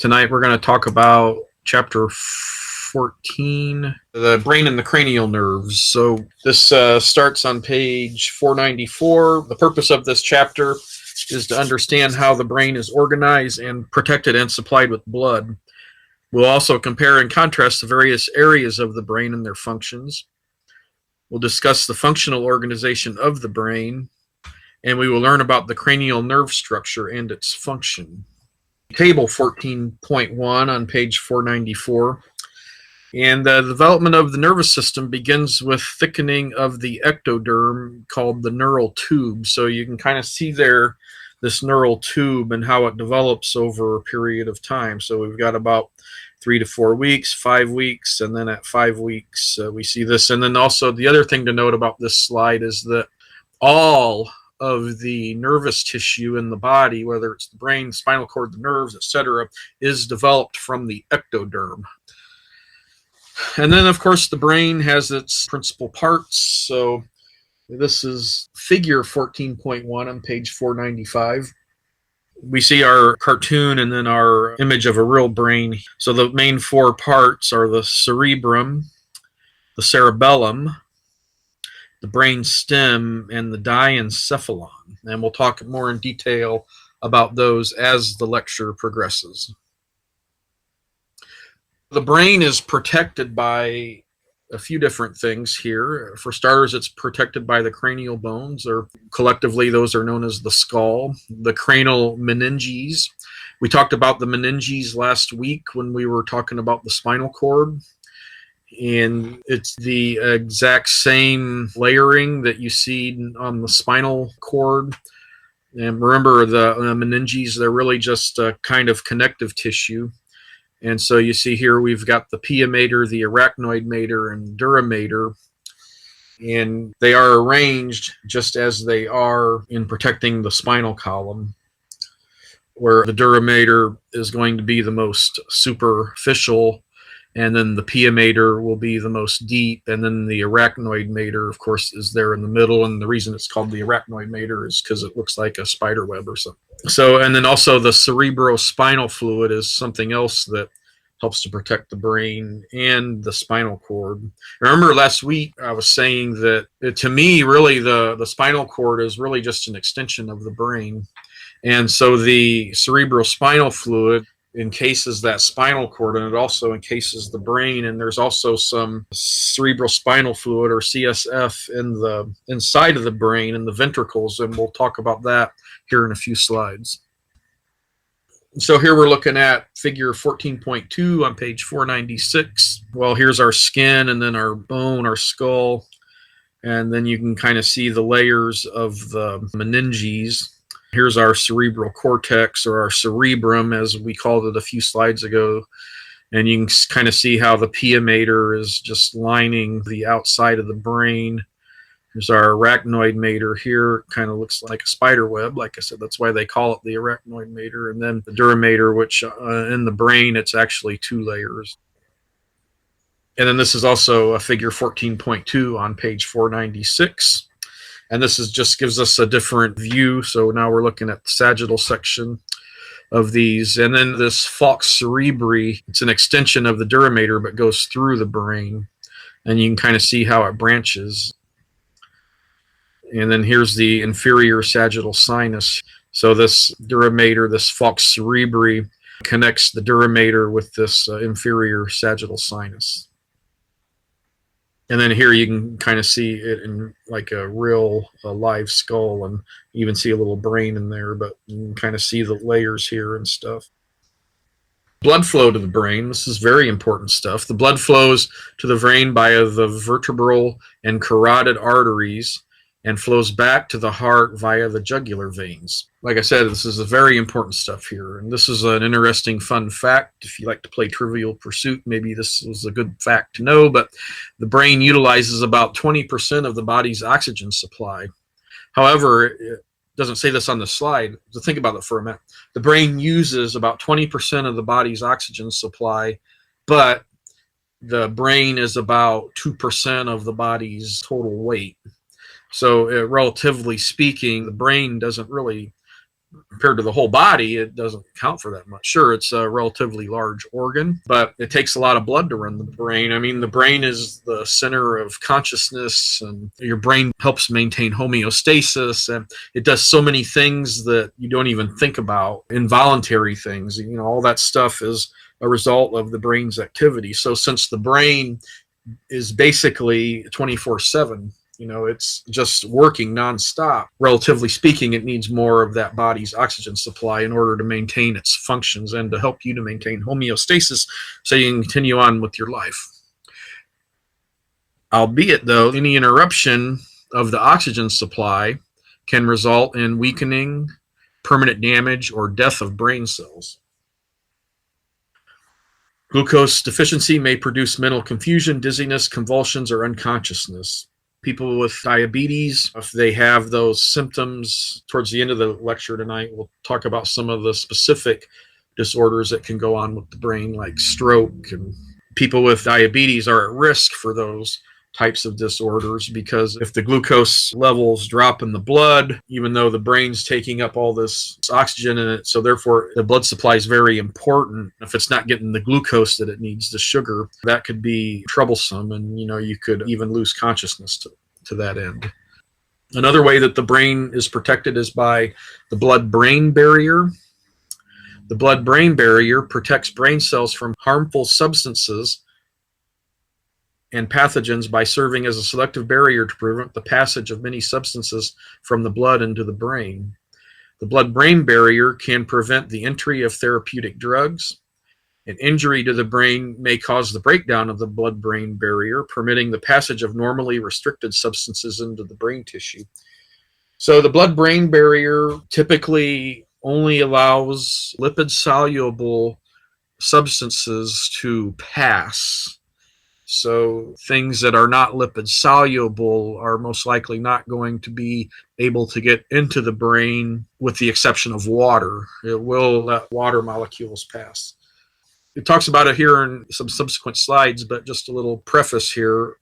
Tonight we're going to talk about chapter 14, the brain and the cranial nerves. So this starts on page 494. The purpose of this chapter is to understand how the brain is organized and protected and supplied with blood. We'll also compare and contrast the various areas of the brain and their functions. We'll discuss the functional organization of the brain, and we will learn about the cranial nerve structure and its function. Table 14.1 on page 494. And the development of the nervous system begins with thickening of the ectoderm called the neural tube. So you can kind of see there this neural tube and how it develops over a period of time. So we've got about 3 to 4 weeks, 5 weeks, and then at 5 weeks we see this. And then also the other thing to note about this slide is that all of the nervous tissue in the body, whether it's the brain, the spinal cord, the nerves, etc., is developed from the ectoderm. And then, of course, the brain has its principal parts. So this is figure 14.1 on page 495. We see our cartoon and then our image of a real brain. So the main 4 parts are the cerebrum, the cerebellum, the brainstem, and the diencephalon. And we'll talk more in detail about those as the lecture progresses. The brain is protected by a few different things here. For starters, it's protected by the cranial bones, or collectively those are known as the skull, the cranial meninges. We talked about the meninges last week when we were talking about the spinal cord. And it's the exact same layering that you see on the spinal cord. And remember, the meninges, they're really just a kind of connective tissue. And so you see here we've got the pia mater, the arachnoid mater, and dura mater. And they are arranged just as they are in protecting the spinal column, where the dura mater is going to be the most superficial, and then the pia mater will be the most deep, and then the arachnoid mater, of course, is there in the middle. And the reason it's called the arachnoid mater is because it looks like a spider web or something. So, and then also the cerebrospinal fluid is something else that helps to protect the brain and the spinal cord. Remember last week I was saying that to me, really, the spinal cord is really just an extension of the brain. And so the cerebrospinal fluid encases that spinal cord, and it also encases the brain. And there's also some cerebrospinal fluid, or CSF, in the inside of the brain in the ventricles, and we'll talk about that here in a few slides. So here we're looking at figure 14.2 on page 496. Well, here's our skin, and then our bone, our skull, and then you can kind of see the layers of the meninges. Here's our cerebral cortex, or our cerebrum, as we called it a few slides ago. And you can kind of see how the pia mater is just lining the outside of the brain. There's our arachnoid mater here. It kind of looks like a spider web. Like I said, that's why they call it the arachnoid mater. And then the dura mater, which in the brain, it's actually 2 layers. And then this is also a figure 14.2 on page 496. And this is just gives us a different view. So now we're looking at the sagittal section of these. And then this falx cerebri, it's an extension of the dura mater, but goes through the brain. And you can kind of see how it branches. And then here's the inferior sagittal sinus. So this dura mater, this falx cerebri, connects the dura mater with this inferior sagittal sinus. And then here you can kind of see it in like a real live skull, and you even see a little brain in there, but you can kind of see the layers here and stuff. Blood flow to the brain. This is very important stuff. The blood flows to the brain by the vertebral and carotid arteries and flows back to the heart via the jugular veins. Like I said, this is a very important stuff here. And this is an interesting fun fact. If you like to play Trivial Pursuit, maybe this is a good fact to know, but the brain utilizes about 20% of the body's oxygen supply. However, it doesn't say this on the slide, so think about it for a minute. The brain uses about 20% of the body's oxygen supply, but the brain is about 2% of the body's total weight. So relatively speaking, the brain doesn't really compared to the whole body, it doesn't count for that much. Sure, it's a relatively large organ, but it takes a lot of blood to run the brain. I mean, the brain is the center of consciousness, and your brain helps maintain homeostasis, and it does so many things that you don't even think about, involuntary things. You know, all that stuff is a result of the brain's activity. So since the brain is basically 24/7, you know, it's just working nonstop. Relatively speaking, it needs more of that body's oxygen supply in order to maintain its functions and to help you to maintain homeostasis so you can continue on with your life. Albeit, though, any interruption of the oxygen supply can result in weakening, permanent damage, or death of brain cells. Glucose deficiency may produce mental confusion, dizziness, convulsions, or unconsciousness. People with diabetes, if they have those symptoms, towards the end of the lecture tonight, we'll talk about some of the specific disorders that can go on with the brain, like stroke. And people with diabetes are at risk for those types of disorders, because if the glucose levels drop in the blood, even though the brain's taking up all this oxygen in it, so therefore the blood supply is very important. If it's not getting the glucose that it needs, the sugar, that could be troublesome, and you know, you could even lose consciousness to that end. Another way that the brain is protected is by the blood-brain barrier. The blood-brain barrier protects brain cells from harmful substances and pathogens by serving as a selective barrier to prevent the passage of many substances from the blood into the brain. The blood-brain barrier can prevent the entry of therapeutic drugs. An injury to the brain may cause the breakdown of the blood-brain barrier, permitting the passage of normally restricted substances into the brain tissue. So the blood-brain barrier typically only allows lipid-soluble substances to pass. So things that are not lipid soluble are most likely not going to be able to get into the brain, with the exception of water. It will let water molecules pass. It talks about it here in some subsequent slides, but just a little preface here.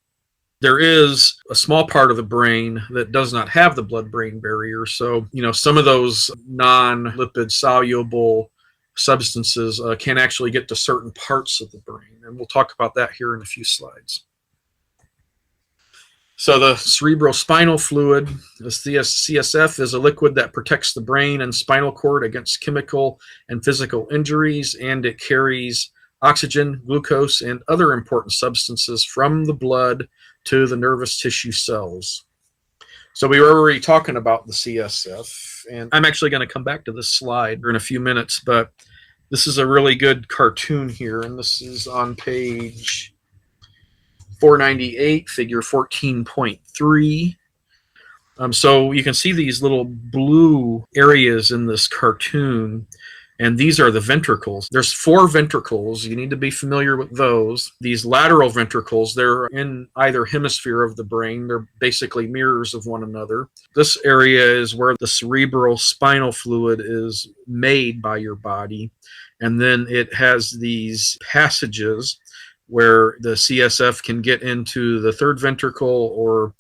There is a small part of the brain that does not have the blood-brain barrier. So, you know, some of those non-lipid soluble substances can actually get to certain parts of the brain, and we'll talk about that here in a few slides. So the cerebrospinal fluid, the CSF, is a liquid that protects the brain and spinal cord against chemical and physical injuries, and it carries oxygen, glucose, and other important substances from the blood to the nervous tissue cells. So we were already talking about the CSF, and I'm actually going to come back to this slide in a few minutes, but this is a really good cartoon here, and this is on page 498, figure 14.3. So you can see these little blue areas in this cartoon, and these are the ventricles. There's 4 ventricles. You need to be familiar with those. These lateral ventricles, they're in either hemisphere of the brain. They're basically mirrors of one another. This area is where the cerebrospinal fluid is made by your body, and then it has these passages where the CSF can get into the 3rd ventricle or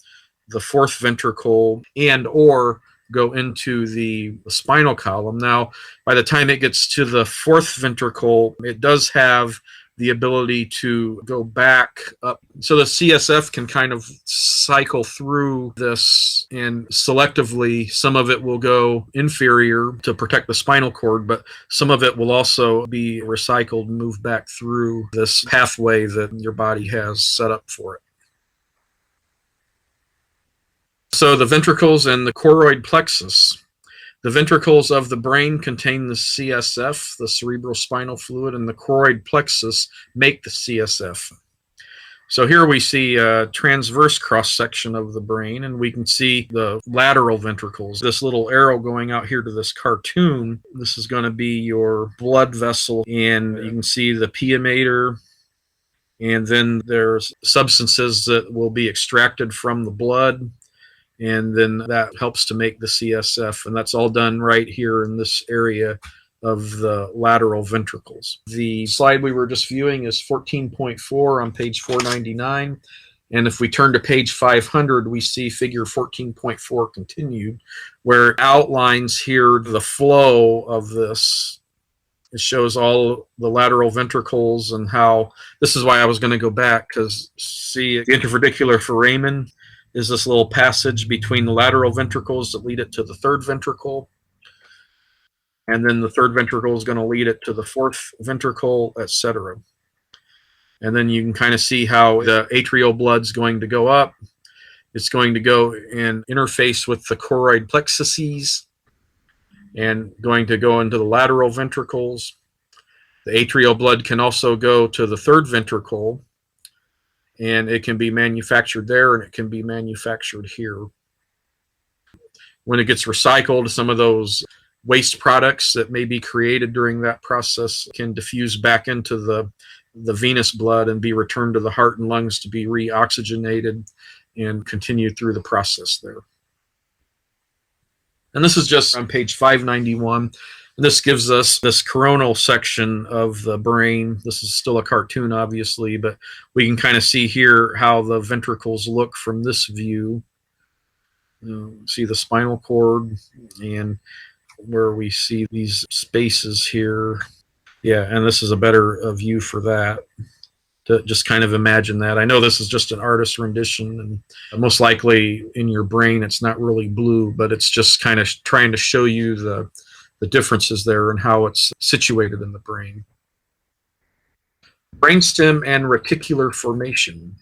the 4th ventricle, and or go into the spinal column. Now, by the time it gets to the 4th ventricle, it does have the ability to go back up. So the CSF can kind of cycle through this, and selectively, some of it will go inferior to protect the spinal cord, but some of it will also be recycled and move back through this pathway that your body has set up for it. So the ventricles and the choroid plexus. The ventricles of the brain contain the CSF, the cerebrospinal fluid, and the choroid plexus make the CSF. So here we see a transverse cross-section of the brain, and we can see the lateral ventricles. This little arrow going out here to this cartoon, this is going to be your blood vessel, and you can see the pia mater, and then there's substances that will be extracted from the blood, and then that helps to make the CSF, and that's all done right here in this area of the lateral ventricles. The slide we were just viewing is 14.4 on page 499, And if we turn to page 500, we see figure 14.4 continued, where it outlines here the flow of this. It shows all the lateral ventricles and how, this is why I was going to go back, because see, the interverticular foramen is this little passage between the lateral ventricles that lead it to the third ventricle. And then the third ventricle is going to lead it to the fourth ventricle, etc. And then you can kind of see how the atrial blood's going to go up. It's going to go and interface with the choroid plexuses and going to go into the lateral ventricles. The atrial blood can also go to the third ventricle, and it can be manufactured there and it can be manufactured here. When it gets recycled, some of those waste products that may be created during that process can diffuse back into the venous blood and be returned to the heart and lungs to be reoxygenated and continue through the process there. And this is just on page 591. And this gives us this coronal section of the brain. This is still a cartoon, obviously, but we can kind of see here how the ventricles look from this view. See the spinal cord and where we see these spaces here. Yeah, and this is a better view for that, to just kind of imagine that. I know this is just an artist's rendition, and most likely in your brain it's not really blue, but it's just kind of trying to show you the differences there and how it's situated in the brain. Brainstem and reticular formation.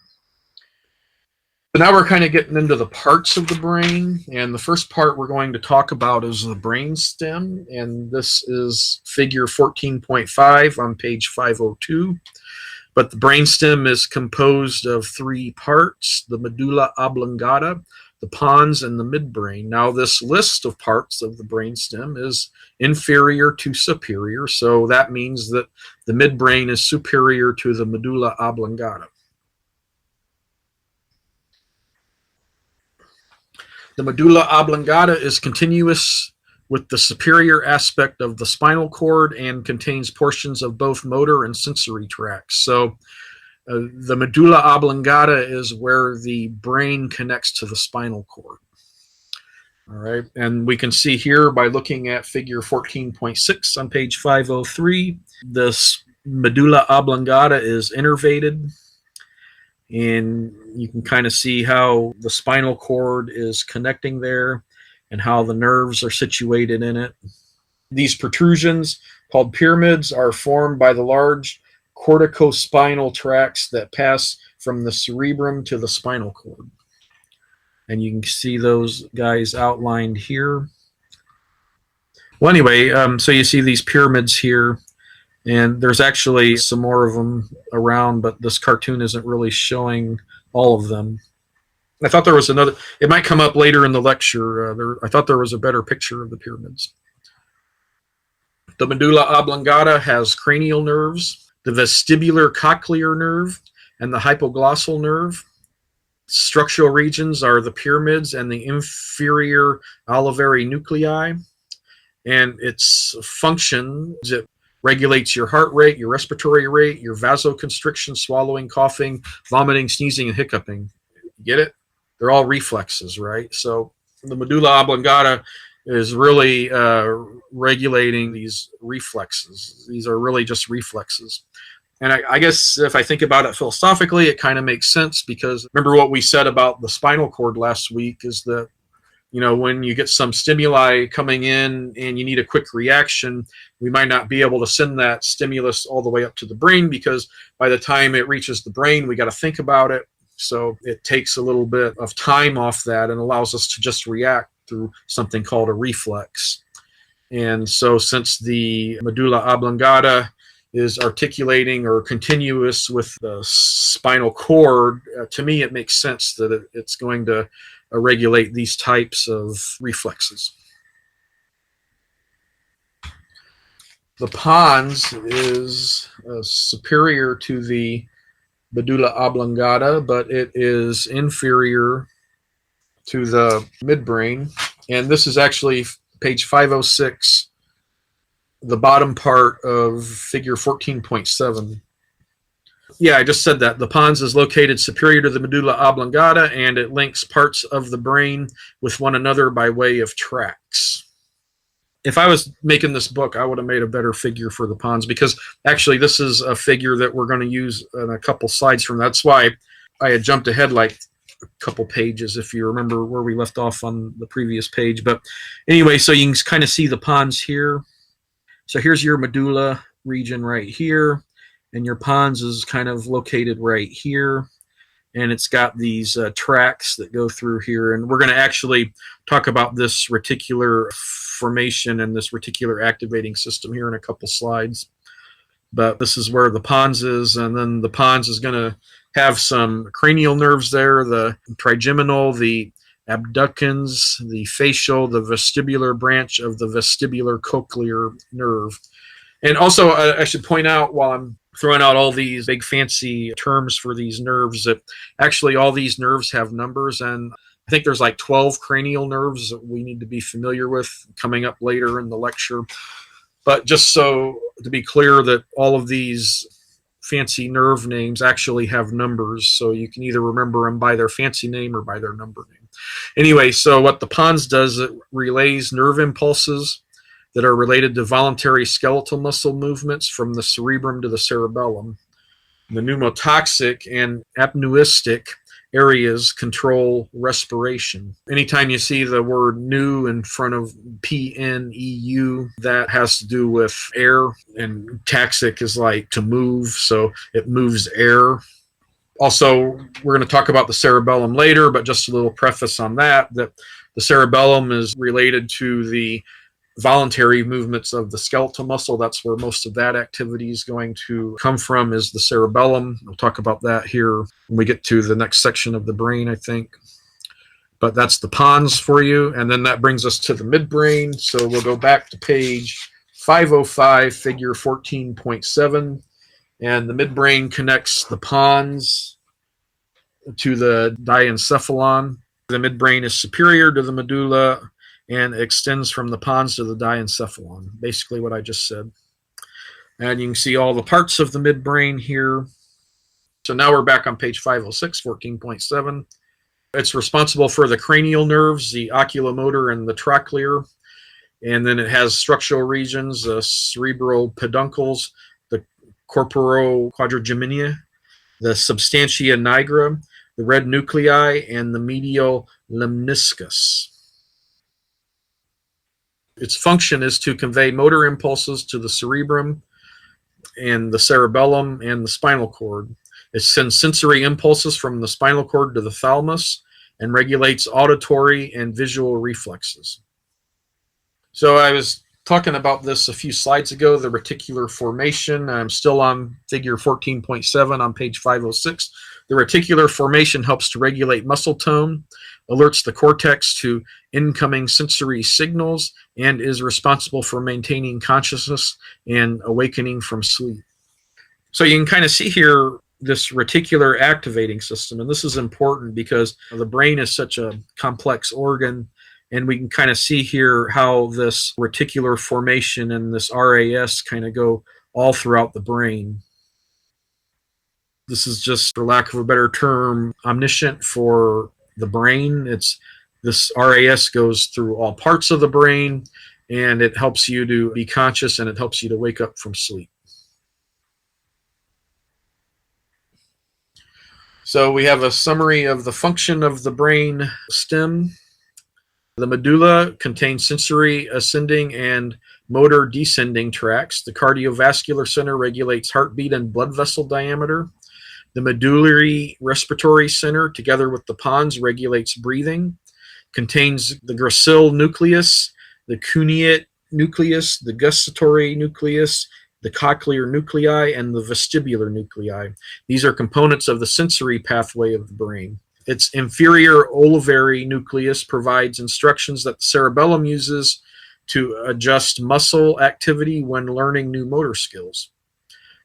So now we're kind of getting into the parts of the brain, and the first part we're going to talk about is the brainstem, and this is figure 14.5 on page 502. But the brainstem is composed of three parts: the medulla oblongata, the pons, and the midbrain. Now this list of parts of the brainstem is inferior to superior, so that means that the midbrain is superior to the medulla oblongata. The medulla oblongata is continuous with the superior aspect of the spinal cord and contains portions of both motor and sensory tracts. So the medulla oblongata is where the brain connects to the spinal cord. All right, and we can see here by looking at figure 14.6 on page 503, this medulla oblongata is innervated. And you can kind of see how the spinal cord is connecting there and how the nerves are situated in it. These protrusions, called pyramids, are formed by the large corticospinal tracts that pass from the cerebrum to the spinal cord. And you can see those guys outlined here. Well, anyway, so you see these pyramids here. And there's actually some more of them around, but this cartoon isn't really showing all of them. I thought there was another, it might come up later in the lecture. I thought there was a better picture of the pyramids. The medulla oblongata has cranial nerves, the vestibulocochlear nerve, and the hypoglossal nerve. Structural regions are the pyramids and the inferior olivary nuclei. And its function is it regulates your heart rate, your respiratory rate, your vasoconstriction, swallowing, coughing, vomiting, sneezing, and hiccuping. Get it? They're all reflexes, right? So the medulla oblongata is really regulating these reflexes. These are really just reflexes. And I guess if I think about it philosophically, it kind of makes sense, because remember what we said about the spinal cord last week is that, you know, when you get some stimuli coming in and you need a quick reaction, we might not be able to send that stimulus all the way up to the brain, because by the time it reaches the brain, we got to think about it. So it takes a little bit of time off that and allows us to just react through something called a reflex. And so since the medulla oblongata is articulating or continuous with the spinal cord, to me it makes sense that it's going to regulate these types of reflexes. The pons is superior to the medulla oblongata, but it is inferior to the midbrain. And this is actually page 506, the bottom part of figure 14.7. Yeah, I just said that. The pons is located superior to the medulla oblongata, and it links parts of the brain with one another by way of tracts. If I was making this book, I would have made a better figure for the pons, because actually this is a figure that we're going to use in a couple slides from. That's why I had jumped ahead like a couple pages, if you remember where we left off on the previous page. But anyway, so you can kind of see the pons here. So here's your medulla region right here, and your pons is kind of located right here. And it's got these tracts that go through here. And we're going to actually talk about this reticular formation and this reticular activating system here in a couple slides. But this is where the pons is, and then the pons is going to have some cranial nerves there, the trigeminal, the abducens, the facial, the vestibular branch of the vestibulocochlear nerve. And also, I should point out, while I'm throwing out all these big fancy terms for these nerves, that actually all these nerves have numbers, and I think there's like 12 cranial nerves that we need to be familiar with coming up later in the lecture. But just so to be clear, that all of these fancy nerve names actually have numbers, so you can either remember them by their fancy name or by their number name. Anyway, so what the pons does, it relays nerve impulses that are related to voluntary skeletal muscle movements from the cerebrum to the cerebellum. The pneumotoxic and apnoistic areas control respiration. Anytime you see the word "new" in front of PNEU, that has to do with air, and taxic is like to move, so it moves air. Also, we're going to talk about the cerebellum later, but just a little preface on that the cerebellum is related to the voluntary movements of the skeletal muscle. That's where most of that activity is going to come from, is the cerebellum. We'll talk about that here when we get to the next section of the brain, I think. But that's the pons for you. And then that brings us to the midbrain. So we'll go back to page 505, figure 14.7. And the midbrain connects the pons to the diencephalon. The midbrain is superior to the medulla and extends from the pons to the diencephalon, basically what I just said. And you can see all the parts of the midbrain here. So now we're back on page 506, 14.7. It's responsible for the cranial nerves, the oculomotor, and the trochlear. And then it has structural regions, the cerebral peduncles, the corpora quadrigemina, the substantia nigra, the red nuclei, and the medial lemniscus. Its function is to convey motor impulses to the cerebrum and the cerebellum and the spinal cord. It sends sensory impulses from the spinal cord to the thalamus and regulates auditory and visual reflexes. So I was talking about this a few slides ago, the reticular formation. I'm still on figure 14.7 on page 506. The reticular formation helps to regulate muscle tone, alerts the cortex to incoming sensory signals, and is responsible for maintaining consciousness and awakening from sleep. So you can kind of see here this reticular activating system, and this is important because the brain is such a complex organ, and we can kind of see here how this reticular formation and this RAS kind of go all throughout the brain. This is just, for lack of a better term, omniscient for the brain. This RAS goes through all parts of the brain, and it helps you to be conscious, and it helps you to wake up from sleep. So we have a summary of the function of the brain stem. The medulla contains sensory ascending and motor descending tracts. The cardiovascular center regulates heartbeat and blood vessel diameter. The medullary respiratory center, together with the pons, regulates breathing. Contains the gracile nucleus, the cuneate nucleus, the gustatory nucleus, the cochlear nuclei, and the vestibular nuclei. These are components of the sensory pathway of the brain. Its inferior olivary nucleus provides instructions that the cerebellum uses to adjust muscle activity when learning new motor skills.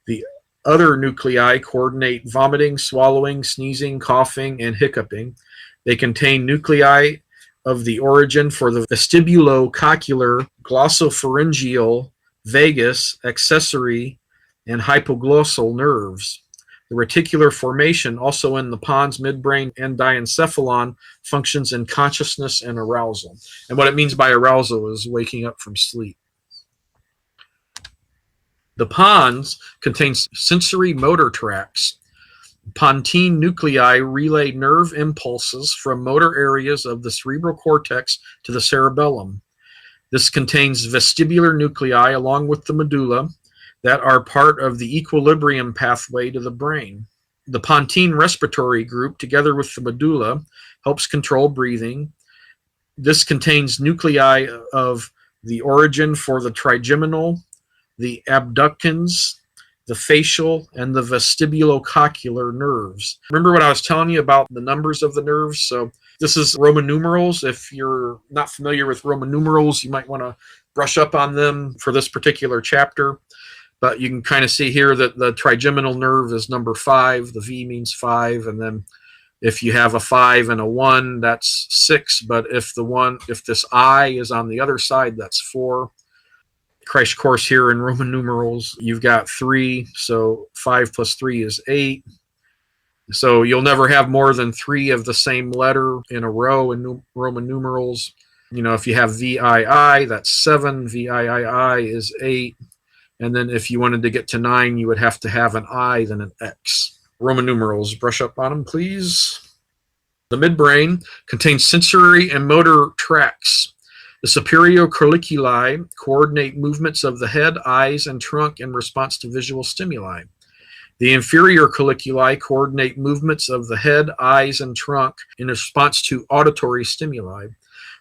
The other nuclei coordinate vomiting, swallowing, sneezing, coughing, and hiccuping. They contain nuclei of the origin for the vestibulocochlear, glossopharyngeal, vagus, accessory, and hypoglossal nerves. The reticular formation, also in the pons, midbrain, and diencephalon, functions in consciousness and arousal. And what it means by arousal is waking up from sleep. The pons contains sensory motor tracts. Pontine nuclei relay nerve impulses from motor areas of the cerebral cortex to the cerebellum. This contains vestibular nuclei along with the medulla that are part of the equilibrium pathway to the brain. The pontine respiratory group, together with the medulla, helps control breathing. This contains nuclei of the origin for the trigeminal, the abducens, the facial, and the vestibulocochlear nerves. Remember what I was telling you about the numbers of the nerves? So this is Roman numerals. If you're not familiar with Roman numerals, you might want to brush up on them for this particular chapter. But you can kind of see here that the trigeminal nerve is number 5. The V means 5. And then if you have a 5 and a 1, that's 6. But if this I is on the other side, that's 4. Crash course here in Roman numerals, you've got 3. So 5 plus 3 is 8. So you'll never have more than 3 of the same letter in a row in Roman numerals. If you have VII, that's 7. VIII is 8. And then if you wanted to get to 9, you would have to have an I, then an X. Roman numerals, brush up on them, please. The midbrain contains sensory and motor tracts. The superior colliculi coordinate movements of the head, eyes, and trunk in response to visual stimuli. The inferior colliculi coordinate movements of the head, eyes, and trunk in response to auditory stimuli.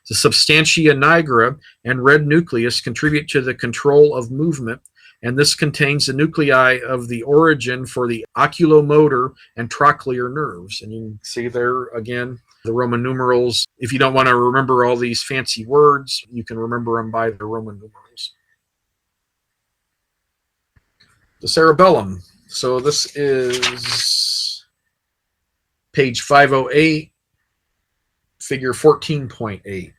The substantia nigra and red nucleus contribute to the control of movement, and this contains the nuclei of the origin for the oculomotor and trochlear nerves. And you can see there again the Roman numerals. If you don't want to remember all these fancy words, you can remember them by the Roman numerals. The cerebellum. So this is page 508, figure 14.8.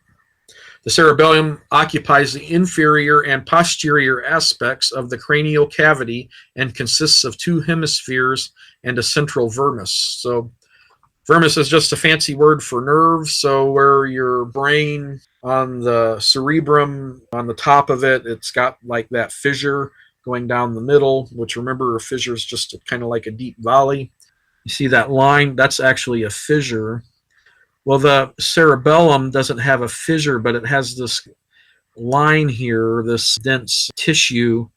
The cerebellum occupies the inferior and posterior aspects of the cranial cavity and consists of 2 hemispheres and a central vermis. So vermis is just a fancy word for nerve. So where your brain on the cerebrum, on the top of it, it's got like that fissure going down the middle, which remember a fissure is just kind of like a deep valley. You see that line? That's actually a fissure. Well, the cerebellum doesn't have a fissure, but it has this line here, this dense tissue,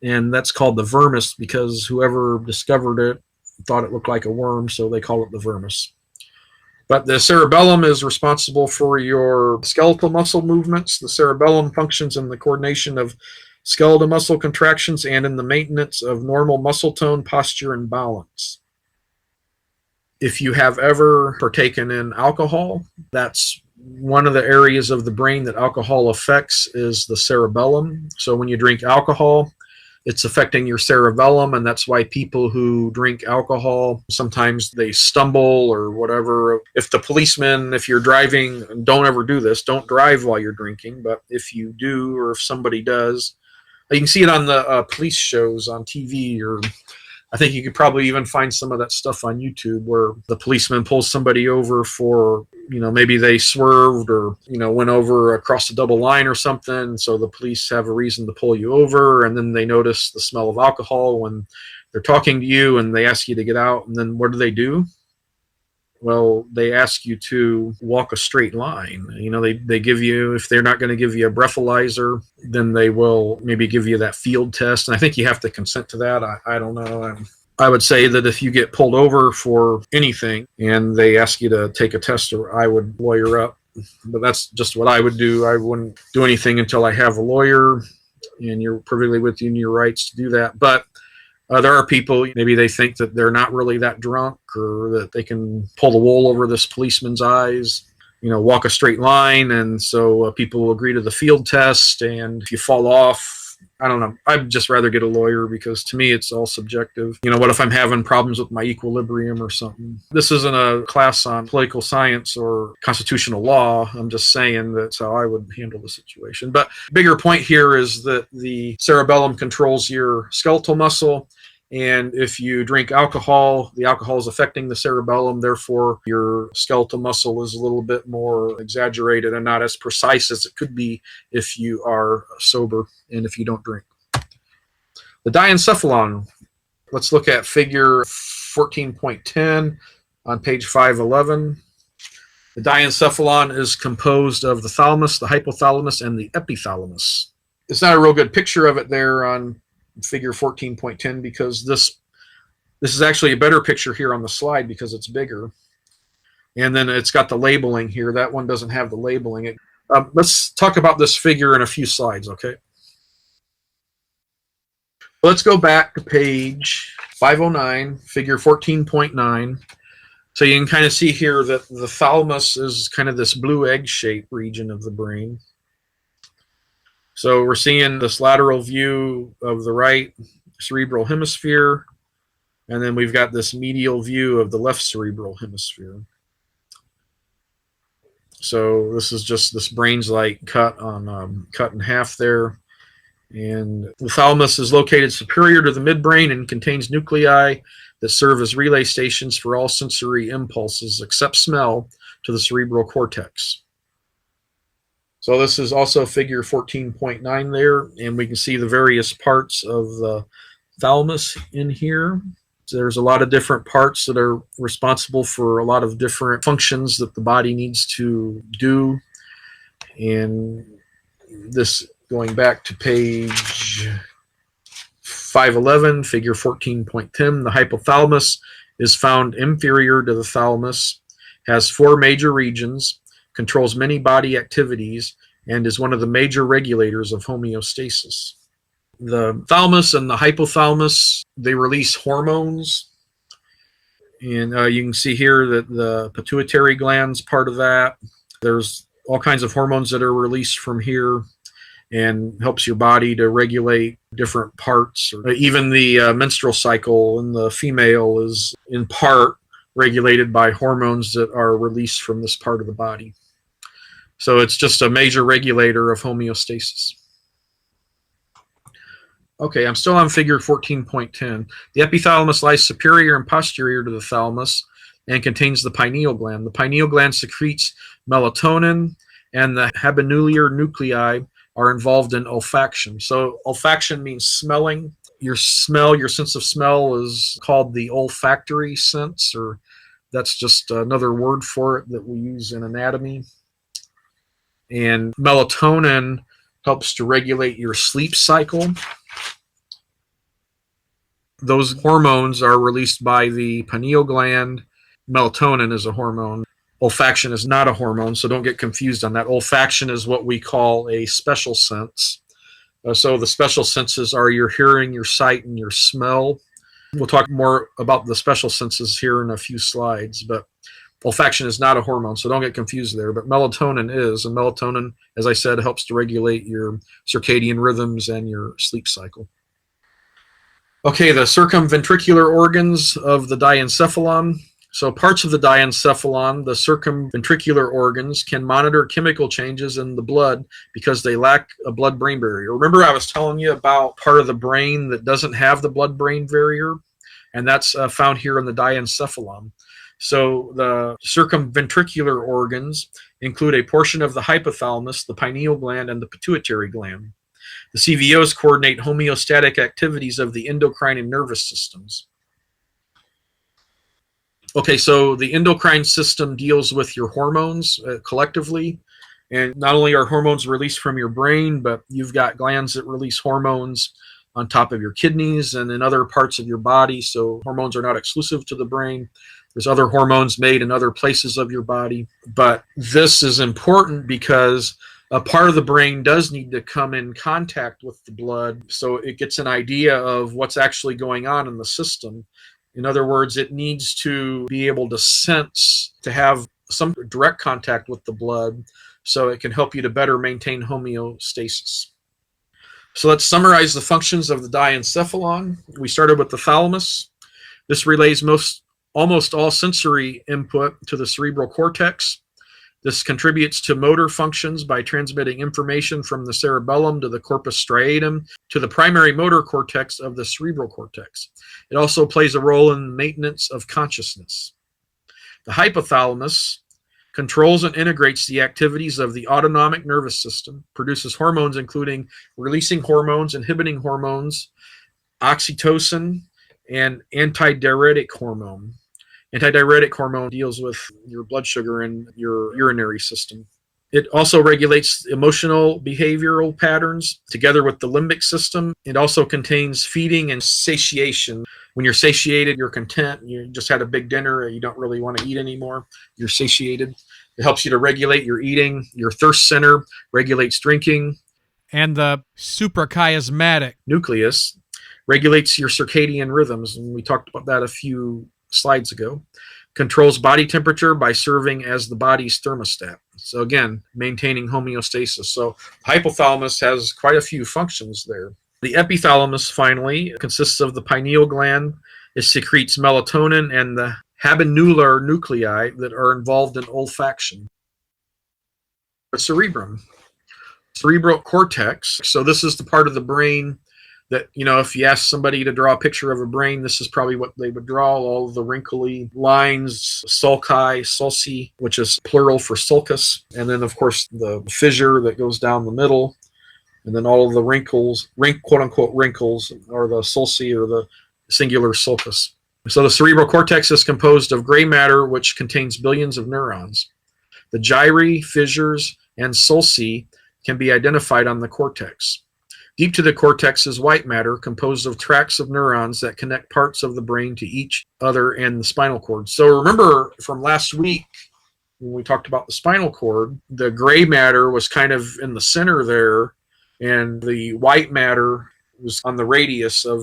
and that's called the vermis because whoever discovered it thought it looked like a worm, so they call it the vermis. But the cerebellum is responsible for your skeletal muscle movements. The cerebellum functions in the coordination of skeletal muscle contractions and in the maintenance of normal muscle tone, posture, and balance. If you have ever partaken in alcohol, that's one of the areas of the brain that alcohol affects is the cerebellum. So when you drink alcohol, it's affecting your cerebellum, and that's why people who drink alcohol, sometimes they stumble or whatever. If you're driving, don't ever do this. Don't drive while you're drinking, but if you do or if somebody does, you can see it on the police shows on TV, or I think you could probably even find some of that stuff on YouTube where the policeman pulls somebody over for, maybe they swerved or, went over across a double line or something. So the police have a reason to pull you over, and then they notice the smell of alcohol when they're talking to you and they ask you to get out. And then what do? Well, they ask you to walk a straight line. They give you, if they're not going to give you a breathalyzer, then they will maybe give you that field test. And I think you have to consent to that. I don't know. I would say that if you get pulled over for anything and they ask you to take a test, I would lawyer up. But that's just what I would do. I wouldn't do anything until I have a lawyer, and you're perfectly within your rights to do that. But there are people, maybe they think that they're not really that drunk, or that they can pull the wool over this policeman's eyes, walk a straight line. And so people will agree to the field test. And if you fall off, I don't know. I'd just rather get a lawyer because to me, it's all subjective. What if I'm having problems with my equilibrium or something? This isn't a class on political science or constitutional law. I'm just saying that's how I would handle the situation. But bigger point here is that the cerebellum controls your skeletal muscle, And if you drink alcohol, the alcohol is affecting the cerebellum. Therefore, your skeletal muscle is a little bit more exaggerated and not as precise as it could be if you are sober and if you don't drink. The diencephalon. Let's look at figure 14.10 on page 511. The diencephalon is composed of the thalamus, the hypothalamus, and the epithalamus. It's not a real good picture of it there on figure 14.10 because this is actually a better picture here on the slide because it's bigger. And then it's got the labeling here. That one doesn't have the labeling. Let's talk about this figure in a few slides, okay? Let's go back to page 509, figure 14.9. So you can kind of see here that the thalamus is kind of this blue egg-shaped region of the brain. So we're seeing this lateral view of the right cerebral hemisphere, and then we've got this medial view of the left cerebral hemisphere. So this is just this brain's-like cut in half there. And the thalamus is located superior to the midbrain and contains nuclei that serve as relay stations for all sensory impulses except smell to the cerebral cortex. So this is also figure 14.9 there, and we can see the various parts of the thalamus in here. So there's a lot of different parts that are responsible for a lot of different functions that the body needs to do. And this, going back to page 511, figure 14.10, the hypothalamus is found inferior to the thalamus, has 4 major regions, controls many body activities, and is one of the major regulators of homeostasis. The thalamus and the hypothalamus, they release hormones. And you can see here that the pituitary gland's part of that. There's all kinds of hormones that are released from here and helps your body to regulate different parts. Even the menstrual cycle in the female is in part regulated by hormones that are released from this part of the body. So it's just a major regulator of homeostasis. Okay, I'm still on figure 14.10. The epithalamus lies superior and posterior to the thalamus and contains the pineal gland. The pineal gland secretes melatonin, and the habenular nuclei are involved in olfaction. So olfaction means smelling. Your sense of smell is called the olfactory sense, or that's just another word for it that we use in anatomy. And melatonin helps to regulate your sleep cycle. Those hormones are released by the pineal gland. Melatonin is a hormone. Olfaction is not a hormone, so don't get confused on that. Olfaction is what we call a special sense. So the special senses are your hearing, your sight, and your smell. We'll talk more about the special senses here in a few slides, but olfaction is not a hormone, so don't get confused there. But melatonin is, and melatonin, as I said, helps to regulate your circadian rhythms and your sleep cycle. Okay, the circumventricular organs of the diencephalon. So parts of the diencephalon, the circumventricular organs, can monitor chemical changes in the blood because they lack a blood-brain barrier. Remember I was telling you about part of the brain that doesn't have the blood-brain barrier? And that's found here in the diencephalon. So the circumventricular organs include a portion of the hypothalamus, the pineal gland, and the pituitary gland. The CVOs coordinate homeostatic activities of the endocrine and nervous systems. Okay, so the endocrine system deals with your hormones collectively, and not only are hormones released from your brain, but you've got glands that release hormones on top of your kidneys and in other parts of your body, so hormones are not exclusive to the brain. There's other hormones made in other places of your body, but this is important because a part of the brain does need to come in contact with the blood so it gets an idea of what's actually going on in the system. In other words, it needs to be able to sense, to have some direct contact with the blood so it can help you to better maintain homeostasis. So let's summarize the functions of the diencephalon. We started with the thalamus. This relays almost all sensory input to the cerebral cortex. This contributes to motor functions by transmitting information from the cerebellum to the corpus striatum to the primary motor cortex of the cerebral cortex. It also plays a role in maintenance of consciousness. The hypothalamus controls and integrates the activities of the autonomic nervous system, produces hormones including releasing hormones, inhibiting hormones, oxytocin, and antidiuretic hormone. Antidiuretic hormone deals with your blood sugar and your urinary system. It also regulates emotional behavioral patterns together with the limbic system. It also contains feeding and satiation. When you're satiated, you're content. You just had a big dinner and you don't really want to eat anymore. You're satiated. It helps you to regulate your eating. Your thirst center regulates drinking. And the suprachiasmatic nucleus regulates your circadian rhythms, and we talked about that a few slides ago. Controls body temperature by serving as the body's thermostat. So again, maintaining homeostasis. So hypothalamus has quite a few functions there. The epithalamus, finally, consists of the pineal gland. It secretes melatonin and the habenular nuclei that are involved in olfaction. The cerebrum. Cerebral cortex. So this is the part of the brain that, if you ask somebody to draw a picture of a brain, this is probably what they would draw. All of the wrinkly lines, sulci, sulci, which is plural for sulcus. And then, of course, the fissure that goes down the middle. And then all of the wrinkles, quote-unquote wrinkles, are the sulci or the singular sulcus. So the cerebral cortex is composed of gray matter, which contains billions of neurons. The gyri, fissures, and sulci can be identified on the cortex. Deep to the cortex is white matter, composed of tracts of neurons that connect parts of the brain to each other and the spinal cord. So remember from last week, when we talked about the spinal cord, the gray matter was kind of in the center there, and the white matter was on the radius of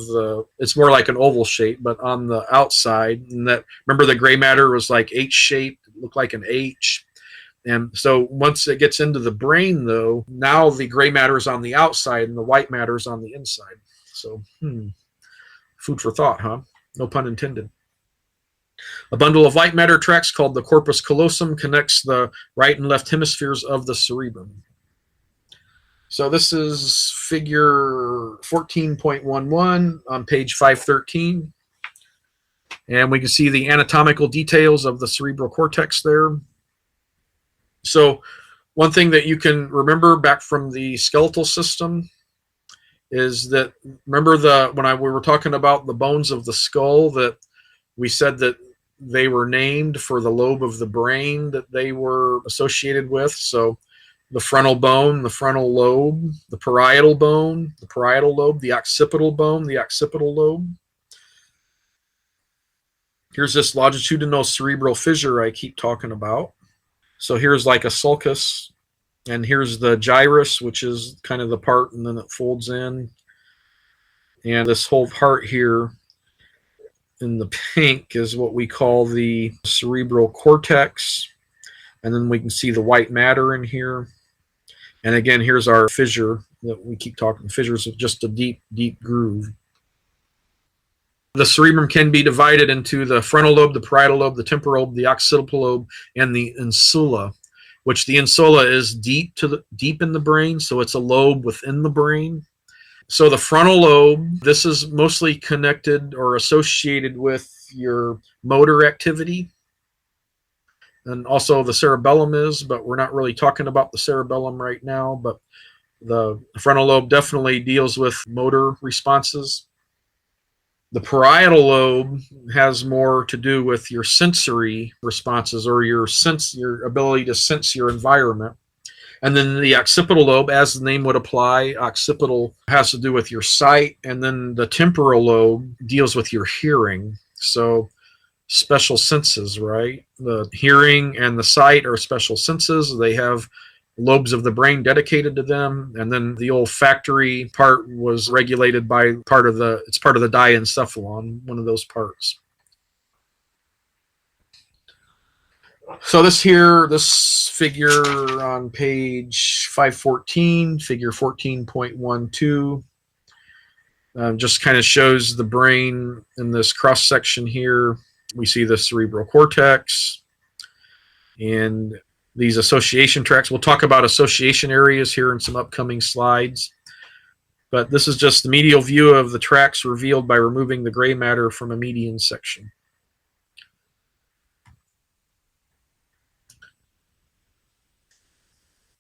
it's more like an oval shape, but on the outside. And that, remember, the gray matter was like H-shaped, looked like an H. And so once it gets into the brain, though, now the gray matter is on the outside and the white matter is on the inside. So, food for thought, huh? No pun intended. A bundle of white matter tracts called the corpus callosum connects the right and left hemispheres of the cerebrum. So this is figure 14.11 on page 513. And we can see the anatomical details of the cerebral cortex there. So one thing that you can remember back from the skeletal system is that, remember we were talking about the bones of the skull, that we said that they were named for the lobe of the brain that they were associated with. So the frontal bone, the frontal lobe, the parietal bone, the parietal lobe, the occipital bone, the occipital lobe. Here's this longitudinal cerebral fissure I keep talking about. So here's like a sulcus, and here's the gyrus, which is kind of the part, and then it folds in. And this whole part here in the pink is what we call the cerebral cortex. And then we can see the white matter in here. And again, here's our fissure that we keep talking. Fissures of just a deep, deep groove. The cerebrum can be divided into the frontal lobe, the parietal lobe, the temporal lobe, the occipital lobe, and the insula, which the insula is deep in the brain, so it's a lobe within the brain. So the frontal lobe, this is mostly connected or associated with your motor activity. And also the cerebellum is, but we're not really talking about the cerebellum right now, but the frontal lobe definitely deals with motor responses. The parietal lobe has more to do with your sensory responses, or your ability to sense your environment. And then the occipital lobe, as the name would apply, occipital has to do with your sight. And then the temporal lobe deals with your hearing. So special senses, right? The hearing and the sight are special senses. They have lobes of the brain dedicated to them, and then the olfactory part was regulated by it's part of the diencephalon, one of those parts. So this figure on page 514, figure 14.12, just kind of shows the brain in this cross section here. We see the cerebral cortex, and these association tracts. We'll talk about association areas here in some upcoming slides. But this is just the medial view of the tracts revealed by removing the gray matter from a median section.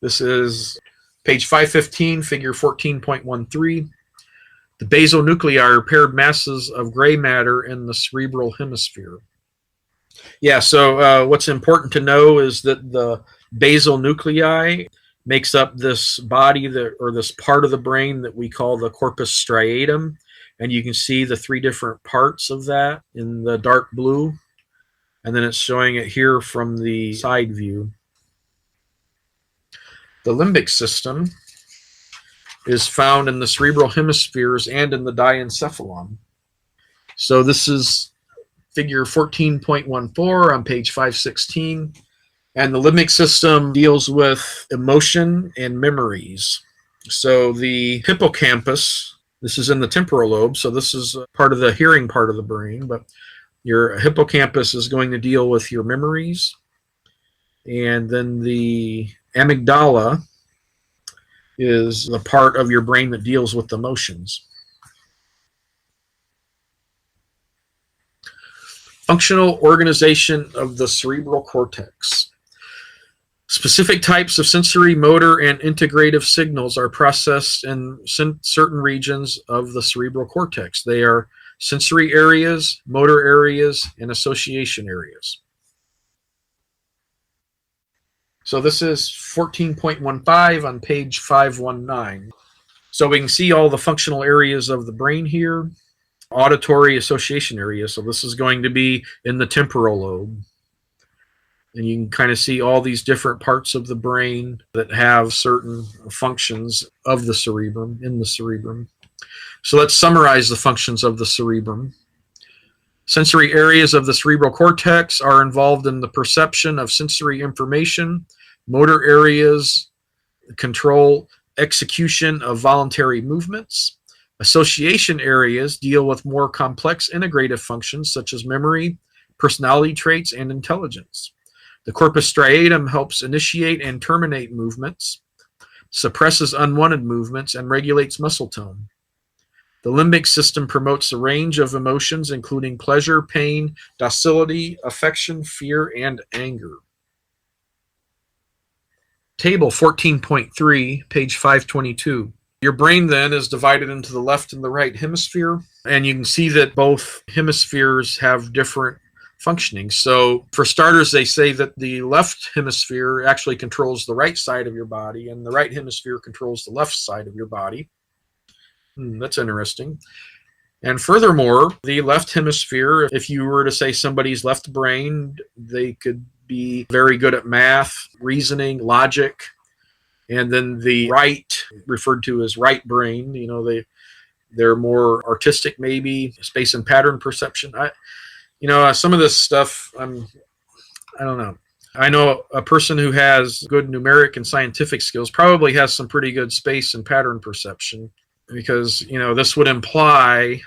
This is page 515, figure 14.13. The basal nuclei are paired masses of gray matter in the cerebral hemisphere. Yeah, so what's important to know is that the basal nuclei makes up this body or this part of the brain that we call the corpus striatum. And you can see the three different parts of that in the dark blue. And then it's showing it here from the side view. The limbic system is found in the cerebral hemispheres and in the diencephalon. So this is figure 14.14 on page 516. And the limbic system deals with emotion and memories. So the hippocampus, this is in the temporal lobe, so this is part of the hearing part of the brain, but your hippocampus is going to deal with your memories. And then the amygdala is the part of your brain that deals with emotions. Functional organization of the cerebral cortex. Specific types of sensory, motor, and integrative signals are processed in certain regions of the cerebral cortex. They are sensory areas, motor areas, and association areas. So this is 14.15 on page 519. So we can see all the functional areas of the brain here. Auditory association area, so this is going to be in the temporal lobe. And you can kind of see all these different parts of the brain that have certain functions of the cerebrum, in the cerebrum. So let's summarize the functions of the cerebrum. Sensory areas of the cerebral cortex are involved in the perception of sensory information. Motor areas control execution of voluntary movements. Association areas deal with more complex integrative functions such as memory, personality traits, and intelligence. The corpus striatum helps initiate and terminate movements, suppresses unwanted movements, and regulates muscle tone. The limbic system promotes a range of emotions, including pleasure, pain, docility, affection, fear, and anger. Table 14.3, page 522. Your brain then is divided into the left and the right hemisphere, and you can see that both hemispheres have different functioning. So for starters, they say that the left hemisphere actually controls the right side of your body, and the right hemisphere controls the left side of your body. That's interesting. And furthermore, the left hemisphere, if you were to say somebody's left brain, they could be very good at math, reasoning, logic. And then the right, referred to as right brain, you know, they're more artistic, maybe space and pattern perception. Some of this stuff, I don't know. I know a person who has good numeric and scientific skills probably has some pretty good space and pattern perception, because, this would imply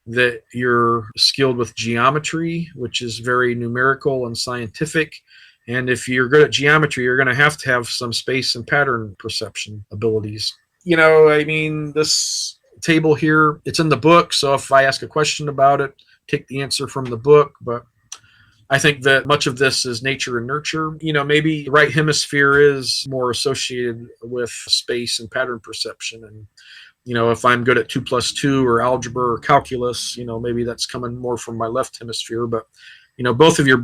that you're skilled with geometry, which is very numerical and scientific. And if you're good at geometry, you're going to have some space and pattern perception abilities. This table here, it's in the book, so if I ask a question about it, take the answer from the book. But I think that much of this is nature and nurture. Maybe the right hemisphere is more associated with space and pattern perception. And, if I'm good at 2 + 2 or algebra or calculus, maybe that's coming more from my left hemisphere. But, both of your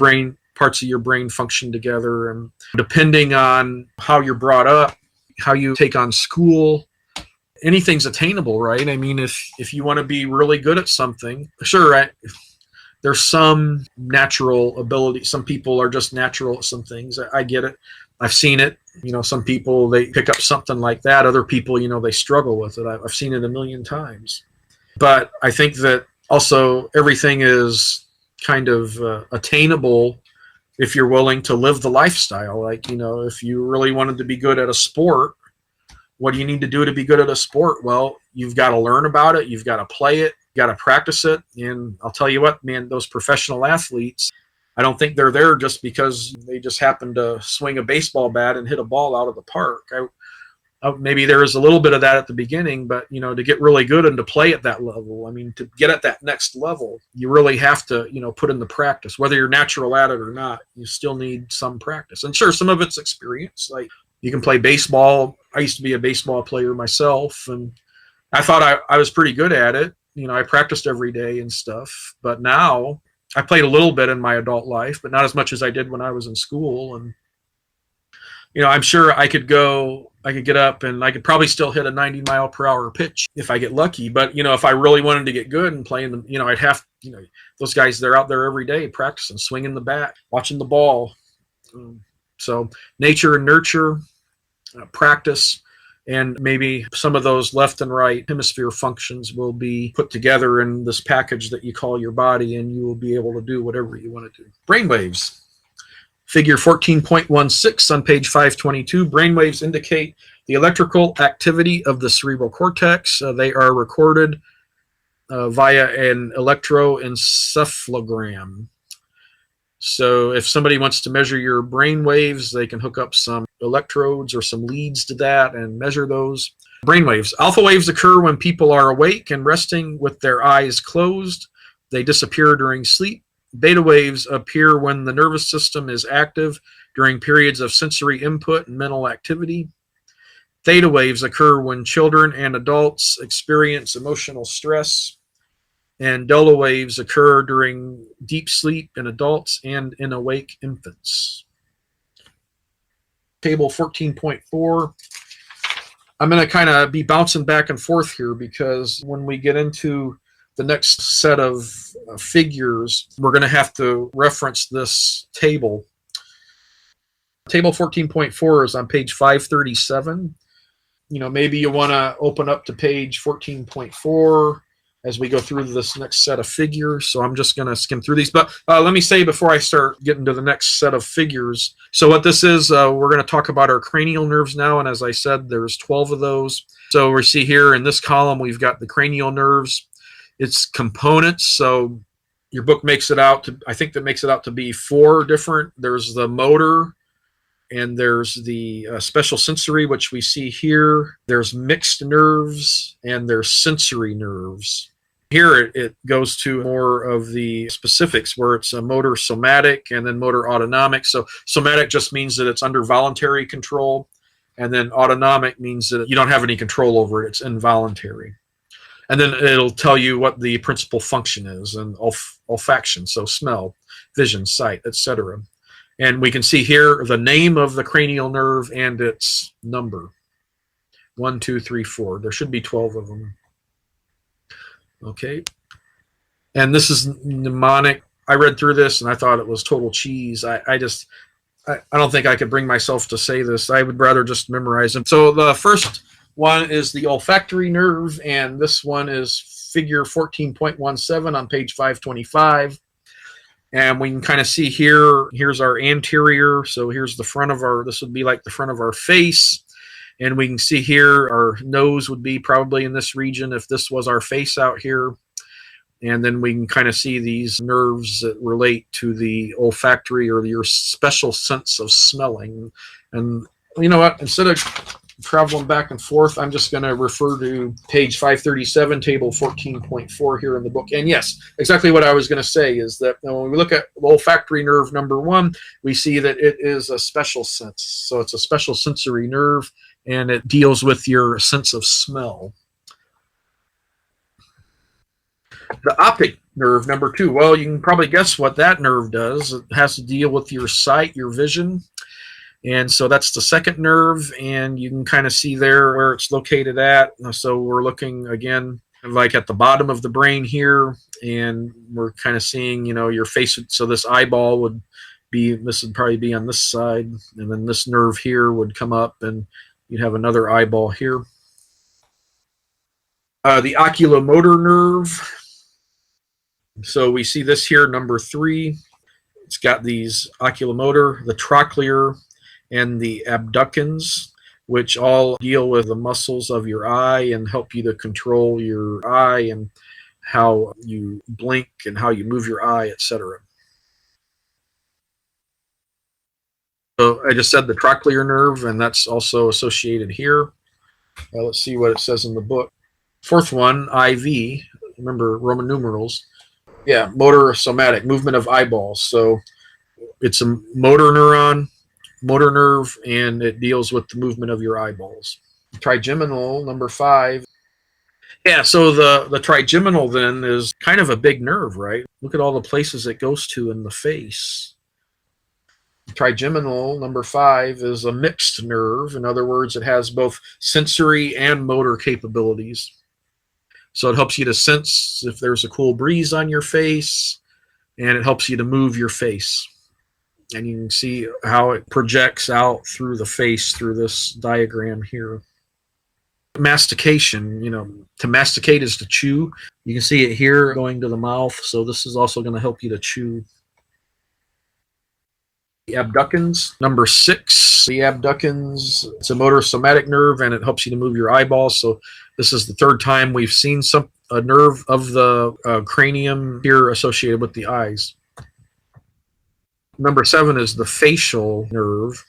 parts of your brain function together. And depending on how you're brought up, how you take on school, anything's attainable, right? If you want to be really good at something, sure, right? There's some natural ability. Some people are just natural at some things. I get it. I've seen it. Some people, they pick up something like that. Other people, they struggle with it. I've seen it a million times. But I think that also everything is kind of attainable if you're willing to live the lifestyle. If you really wanted to be good at a sport, what do you need to do to be good at a sport? Well, you've got to learn about it. You've got to play it. You got to practice it. And I'll tell you what, man, those professional athletes, I don't think they're there just because they just happen to swing a baseball bat and hit a ball out of the park. Maybe there is a little bit of that at the beginning, but to get really good and to play at that level, I mean, to get at that next level, you really have to put in the practice. Whether you're natural at it or not, you still need some practice. And sure, some of it's experience. Like, you can play baseball. I used to be a baseball player myself, and I thought I was pretty good at it. I practiced every day and stuff. But now I played a little bit in my adult life, but not as much as I did when I was in school. And I'm sure I could get up and I could probably still hit a 90-mile-per-hour pitch if I get lucky. But if I really wanted to get good and playing them, I'd have those guys, they're out there every day practicing, swinging the bat, watching the ball. So nature and nurture, practice, and maybe some of those left and right hemisphere functions will be put together in this package that you call your body, and you will be able to do whatever you want to do. Brainwaves. Figure 14.16 on page 522. Brainwaves indicate the electrical activity of the cerebral cortex. They are recorded via an electroencephalogram. So if somebody wants to measure your brain waves, they can hook up some electrodes or some leads to that and measure those. Brain waves. Alpha waves occur when people are awake and resting with their eyes closed. They disappear during sleep. Beta waves appear when the nervous system is active during periods of sensory input and mental activity. Theta waves occur when children and adults experience emotional stress. And delta waves occur during deep sleep in adults and in awake infants. Table 14.4. I'm going to kind of be bouncing back and forth here because when we get into the next set of figures, we're going to have to reference this table. Table 14.4 is on page 537. Maybe you want to open up to page 14.4 as we go through this next set of figures. So I'm just going to skim through these. But let me say before I start getting to the next set of figures, so what this is, we're going to talk about our cranial nerves now. And as I said, there's 12 of those. So we see here in this column, we've got the cranial nerves, its components. So your book makes it out to, I think that makes it out to be 4 different. There's the motor, and there's the special sensory, which we see here. There's mixed nerves, and there's sensory nerves. Here it goes to more of the specifics, where it's a motor somatic and then motor autonomic. So somatic just means that it's under voluntary control, and then autonomic means that you don't have any control over it. It's involuntary. And then it'll tell you what the principal function is, and olfaction, so smell, vision, sight, etc. And we can see here the name of the cranial nerve and its number. 1, 2, 3, 4. There should be 12 of them. Okay. And this is mnemonic. I read through this and I thought it was total cheese. I don't think I could bring myself to say this. I would rather just memorize them. So the first one is the olfactory nerve, and this one is figure 14.17 on page 525. And we can kind of see here's our anterior. So here's the front of this would be like the front of our face. And we can see here our nose would be probably in this region if this was our face out here. And then we can kind of see these nerves that relate to the olfactory or your special sense of smelling. And you know what? Instead of traveling back and forth, I'm just going to refer to page 537, table 14.4 here in the book. And yes, exactly what I was going to say is that when we look at olfactory nerve number 1, we see that it is a special sense. So it's a special sensory nerve, and it deals with your sense of smell. The optic nerve number 2, well, you can probably guess what that nerve does. It has to deal with your sight, your vision. And so that's the second nerve, and you can kind of see there where it's located at. So we're looking again like at the bottom of the brain here, and we're kind of seeing, your face. So this eyeball would probably be on this side, and then this nerve here would come up, and you'd have another eyeball here. The oculomotor nerve. So we see this here, number 3. It's got these oculomotor, the trochlear, and the abducens, which all deal with the muscles of your eye and help you to control your eye and how you blink and how you move your eye, etc. So I just said the trochlear nerve, and that's also associated here. Let's see what it says in the book. Fourth one, IV. Remember Roman numerals. Yeah, motor somatic, movement of eyeballs. So it's a motor neuron, motor nerve, and it deals with the movement of your eyeballs. Trigeminal, number 5. Yeah, so the trigeminal then is kind of a big nerve, right? Look at all the places it goes to in the face. Trigeminal, number 5, is a mixed nerve. In other words, it has both sensory and motor capabilities. So it helps you to sense if there's a cool breeze on your face, and it helps you to move your face. And you can see how it projects out through the face through this diagram here. Mastication, to masticate is to chew. You can see it here going to the mouth, so this is also going to help you to chew. The abducens, number 6. The abducens, it's a motor somatic nerve, and it helps you to move your eyeballs. So this is the third time we've seen a nerve of the cranium here associated with the eyes. Number 7 is the facial nerve.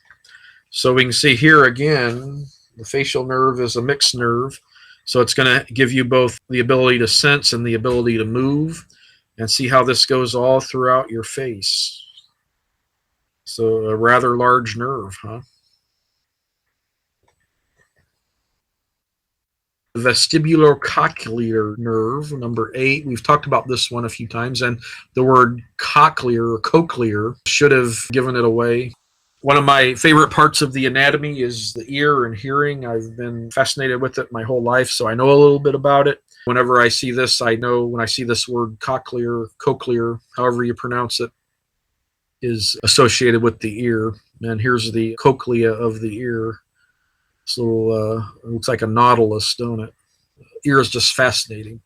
So we can see here again, the facial nerve is a mixed nerve. So it's going to give you both the ability to sense and the ability to move. And see how this goes all throughout your face. So a rather large nerve, huh? The vestibulocochlear nerve, number 8. We've talked about this one a few times, and the word cochlear or cochlear should have given it away. One of my favorite parts of the anatomy is the ear and hearing. I've been fascinated with it my whole life, so I know a little bit about it. Whenever I see this, I know when I see this word cochlear, however you pronounce it, is associated with the ear. And here's the cochlea of the ear. So it looks like a nautilus, don't it? Ear is just fascinating.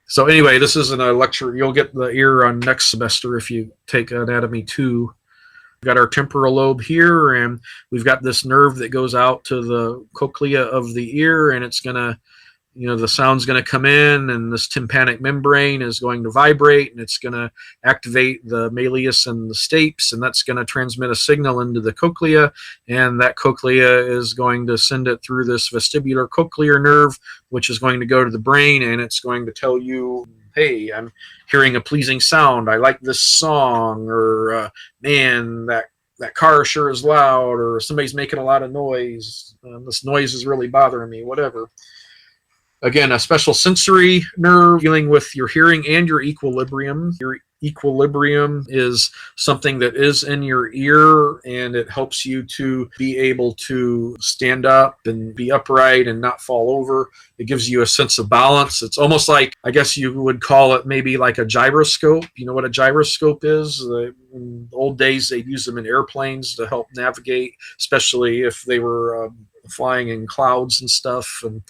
So anyway, this isn't a lecture. You'll get the ear on next semester if you take Anatomy 2. We've got our temporal lobe here, and we've got this nerve that goes out to the cochlea of the ear, and it's going to, the sound's going to come in, and this tympanic membrane is going to vibrate, and it's going to activate the malleus and the stapes, and that's going to transmit a signal into the cochlea, and that cochlea is going to send it through this vestibulocochlear nerve, which is going to go to the brain, and it's going to tell you, hey, I'm hearing a pleasing sound. I like this song, or man, that car sure is loud, or somebody's making a lot of noise. This noise is really bothering me, whatever. Again, a special sensory nerve dealing with your hearing and your equilibrium. Your equilibrium is something that is in your ear, and it helps you to be able to stand up and be upright and not fall over. It gives you a sense of balance. It's almost like, I guess you would call it maybe like a gyroscope. You know what a gyroscope is? In the old days, they'd use them in airplanes to help navigate, especially if they were flying in clouds and stuff. And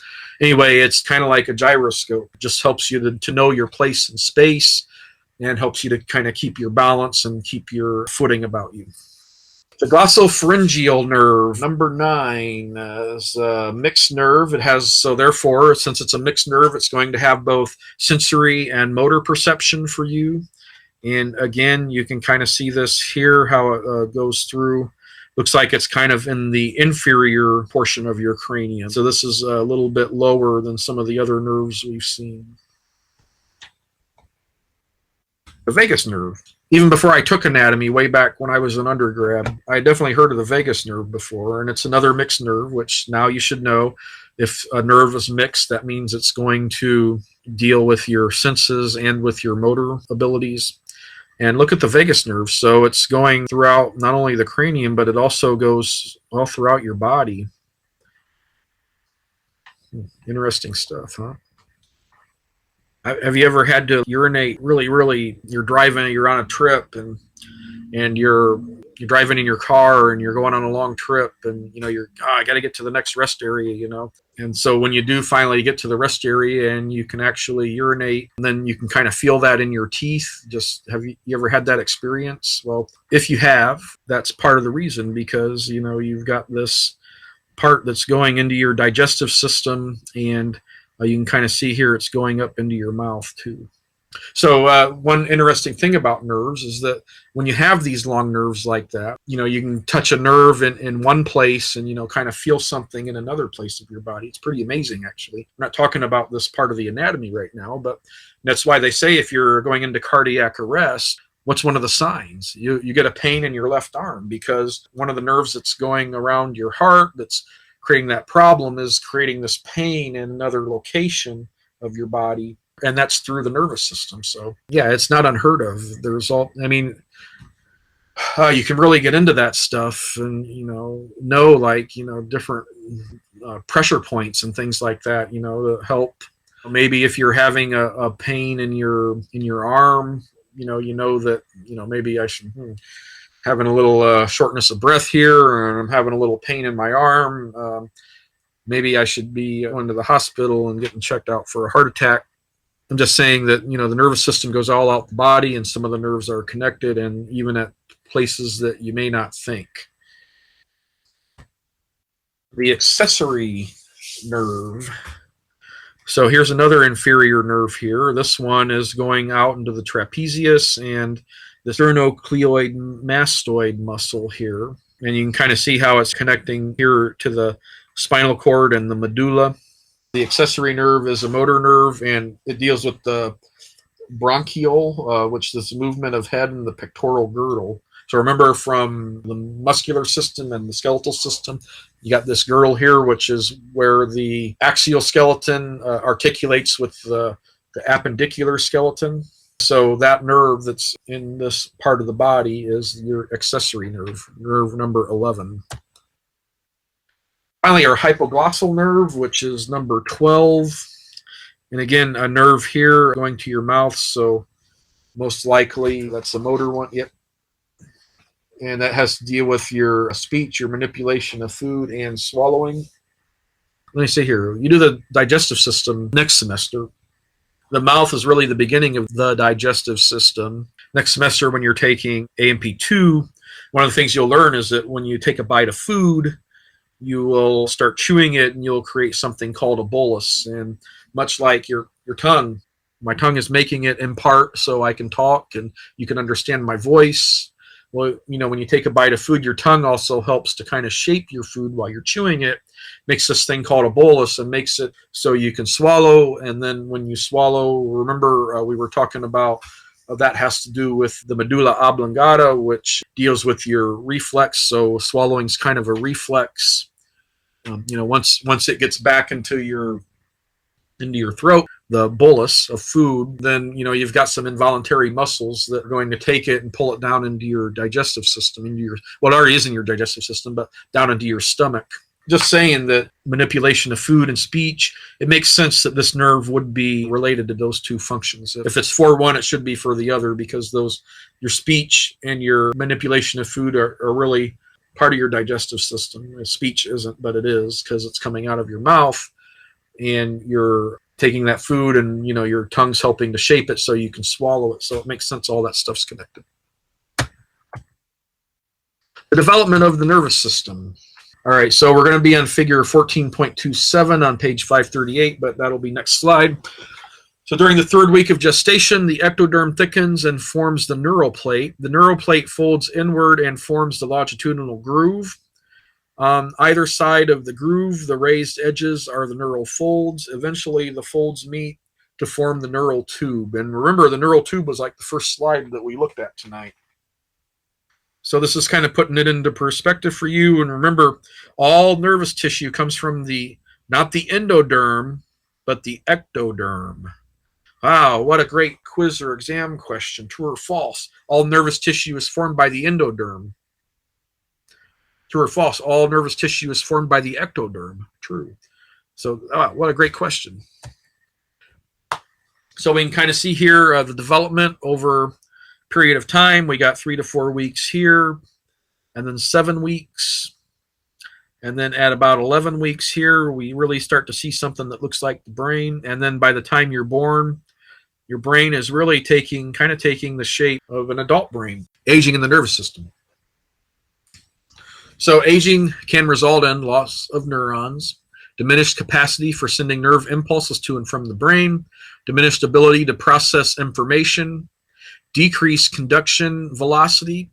anyway, it's kind of like a gyroscope. It just helps you to know your place in space, and helps you to kind of keep your balance and keep your footing about you. The glossopharyngeal nerve, number 9, is a mixed nerve. It has, so therefore, since it's a mixed nerve, it's going to have both sensory and motor perception for you. And again, you can kind of see this here, how it goes through. Looks like it's kind of in the inferior portion of your cranium. So this is a little bit lower than some of the other nerves we've seen. The vagus nerve. Even before I took anatomy, way back when I was an undergrad, I definitely heard of the vagus nerve before, and it's another mixed nerve, which now you should know. If a nerve is mixed, that means it's going to deal with your senses and with your motor abilities. And look at the vagus nerve. So it's going throughout not only the cranium, but it also goes all throughout your body. Interesting stuff, huh? Have you ever had to urinate really, you're driving, you're on a trip, and you're driving in your car, and you're going on a long trip, and I got to get to the next rest area, And so when you do finally get to the rest area and you can actually urinate, and then you can kind of feel that in your teeth. Just have you ever had that experience? Well, if you have, that's part of the reason, because you've got this part that's going into your digestive system, and you can kind of see here it's going up into your mouth too. So one interesting thing about nerves is that when you have these long nerves like that, you can touch a nerve in one place and, kind of feel something in another place of your body. It's pretty amazing, actually. I'm not talking about this part of the anatomy right now, but that's why they say if you're going into cardiac arrest, what's one of the signs? You get a pain in your left arm because one of the nerves that's going around your heart that's creating that problem is creating this pain in another location of your body, and that's through the nervous system. So yeah, it's not unheard of. There's all, you can really get into that stuff and different pressure points and things like that, to help. Maybe if you're having a pain in your arm, that maybe I should having a little shortness of breath here, and I'm having a little pain in my arm. Maybe I should be going to the hospital and getting checked out for a heart attack. I'm just saying that, the nervous system goes all out the body, and some of the nerves are connected, and even at places that you may not think. The accessory nerve. So here's another inferior nerve here. This one is going out into the trapezius and the sternocleidoid mastoid muscle here. And you can kind of see how it's connecting here to the spinal cord and the medulla. The accessory nerve is a motor nerve, and it deals with the bronchial, which is the movement of head and the pectoral girdle. So remember, from the muscular system and the skeletal system, you got this girdle here, which is where the axial skeleton articulates with the appendicular skeleton. So that nerve that's in this part of the body is your accessory nerve, nerve number 11. Finally, our hypoglossal nerve, which is number 12. And again, a nerve here going to your mouth, so most likely that's a motor one. Yep. And that has to deal with your speech, your manipulation of food, and swallowing. Let me see here. You do the digestive system next semester. The mouth is really the beginning of the digestive system. Next semester, when you're taking A&P2, one of the things you'll learn is that when you take a bite of food, you will start chewing it, and you'll create something called a bolus. And much like your tongue, my tongue is making it in part so I can talk and you can understand my voice. Well, when you take a bite of food, your tongue also helps to kind of shape your food while you're chewing it, makes this thing called a bolus and makes it so you can swallow. And then when you swallow, remember we were talking about that has to do with the medulla oblongata, which deals with your reflex. So swallowing is kind of a reflex. Once it gets back into your throat, the bolus of food, then you've got some involuntary muscles that are going to take it and pull it down into your digestive system, it already is in your digestive system, but down into your stomach. Just saying that manipulation of food and speech, it makes sense that this nerve would be related to those two functions. If it's for one, it should be for the other, because your speech and your manipulation of food are really part of your digestive system. Speech isn't, but it is, because it's coming out of your mouth and you're taking that food, and your tongue's helping to shape it so you can swallow it. So it makes sense all that stuff's connected. The development of the nervous system. All right, so we're going to be on figure 14.27 on page 538, but that'll be next slide. So during the third week of gestation, the ectoderm thickens and forms the neural plate. The neural plate folds inward and forms the longitudinal groove. On either side of the groove, the raised edges are the neural folds. Eventually, the folds meet to form the neural tube. And remember, the neural tube was like the first slide that we looked at tonight. So this is kind of putting it into perspective for you. And remember, all nervous tissue comes from not the endoderm, but the ectoderm. Wow, what a great quiz or exam question. True or false? All nervous tissue is formed by the endoderm. True or false? All nervous tissue is formed by the ectoderm. True. So, what a great question. So we can kind of see here the development over a period of time. We got 3 to 4 weeks here, and then 7 weeks. And then at about 11 weeks here, we really start to see something that looks like the brain. And then by the time you're born, your brain is really taking the shape of an adult brain, aging in the nervous system. So aging can result in loss of neurons, diminished capacity for sending nerve impulses to and from the brain, diminished ability to process information, decreased conduction velocity,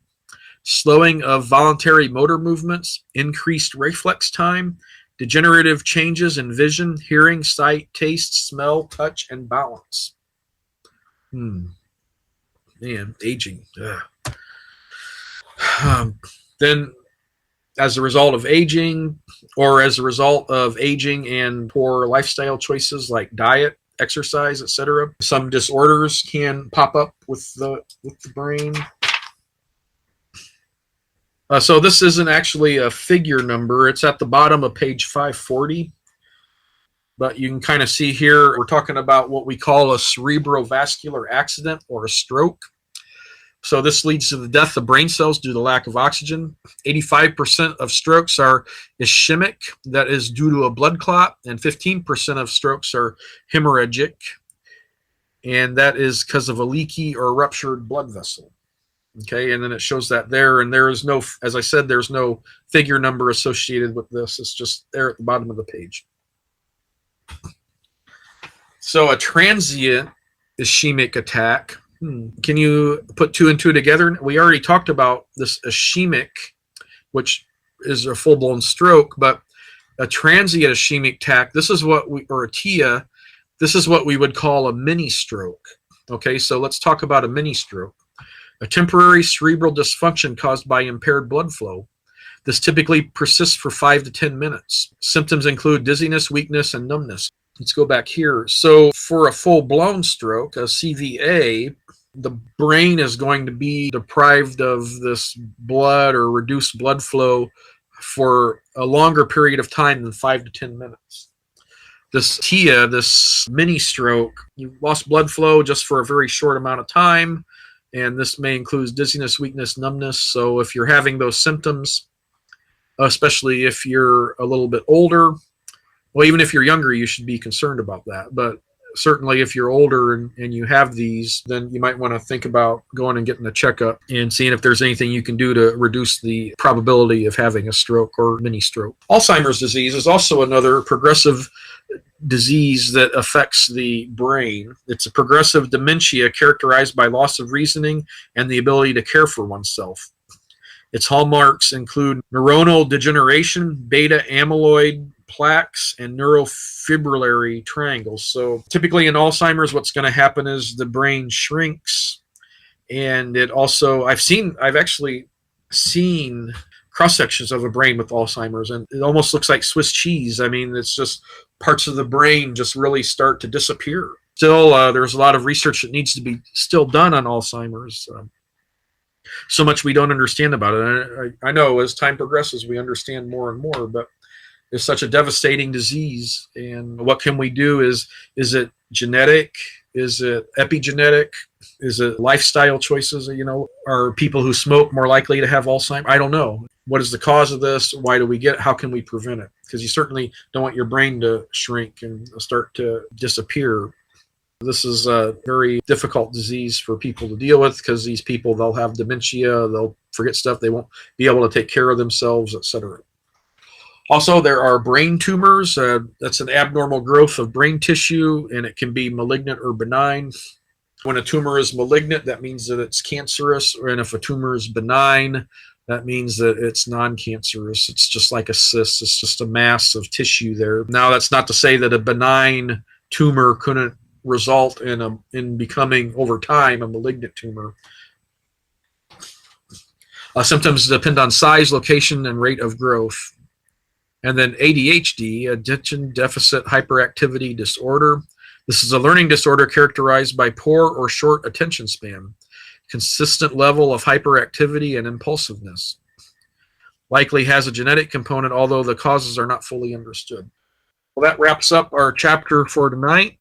slowing of voluntary motor movements, increased reflex time, degenerative changes in vision, hearing, sight, taste, smell, touch, and balance. Man, aging. Then, as a result of aging, or as a result of aging and poor lifestyle choices like diet, exercise, etc., some disorders can pop up with the brain. So this isn't actually a figure number. It's at the bottom of page 540. But you can kind of see here, we're talking about what we call a cerebrovascular accident or a stroke. So this leads to the death of brain cells due to lack of oxygen. 85% of strokes are ischemic, that is due to a blood clot, and 15% of strokes are hemorrhagic, and that is because of a leaky or ruptured blood vessel. Okay, and then it shows that there, and there is no, as I said, there's no figure number associated with this. It's just there at the bottom of the page. So a transient ischemic attack. Can you put two and two together? We already talked about this ischemic, which is a full-blown stroke, but a transient ischemic attack, this is what we, or a TIA, this is what we would call a mini stroke. Okay, so let's talk about a mini stroke. A temporary cerebral dysfunction caused by impaired blood flow. This typically persists for 5 to 10 minutes. Symptoms include dizziness, weakness, and numbness. Let's go back here. So for a full-blown stroke, a CVA, the brain is going to be deprived of this blood or reduced blood flow for a longer period of time than 5 to 10 minutes. This TIA, this mini stroke, you lost blood flow just for a very short amount of time, and this may include dizziness, weakness, numbness. So if you're having those symptoms, especially if you're a little bit older, well, even if you're younger, you should be concerned about that. But certainly if you're older and you have these, then you might want to think about going and getting a checkup and seeing if there's anything you can do to reduce the probability of having a stroke or mini stroke. Alzheimer's disease is also another progressive disease that affects the brain. It's a progressive dementia characterized by loss of reasoning and the ability to care for oneself. Its hallmarks include neuronal degeneration, beta amyloid plaques, and neurofibrillary triangles. So typically in Alzheimer's, what's going to happen is the brain shrinks, and it also, I've actually seen cross sections of a brain with Alzheimer's, and it almost looks like Swiss cheese. I mean, it's just parts of the brain just really start to disappear. Still, there's a lot of research that needs to be still done on Alzheimer's. So much we don't understand about it. I know as time progresses, we understand more and more, but it's such a devastating disease. And what can we do? Is it genetic? Is it epigenetic? Is it lifestyle choices? You know, are people who smoke more likely to have Alzheimer's? I don't know. What is the cause of this? Why do we get it? How can we prevent it? Because you certainly don't want your brain to shrink and start to disappear. This is a very difficult disease for people to deal with because these people, they'll have dementia, they'll forget stuff, they won't be able to take care of themselves, etc. Also, there are brain tumors. That's an abnormal growth of brain tissue, and it can be malignant or benign. When a tumor is malignant, that means that it's cancerous, and if a tumor is benign, that means that it's non-cancerous. It's just like a cyst. It's just a mass of tissue there. Now, that's not to say that a benign tumor couldn't result in becoming, over time, a malignant tumor. Symptoms depend on size, location, and rate of growth. And then ADHD, attention deficit hyperactivity disorder. This is a learning disorder characterized by poor or short attention span, consistent level of hyperactivity and impulsiveness. Likely has a genetic component, although the causes are not fully understood. Well, that wraps up our chapter for tonight.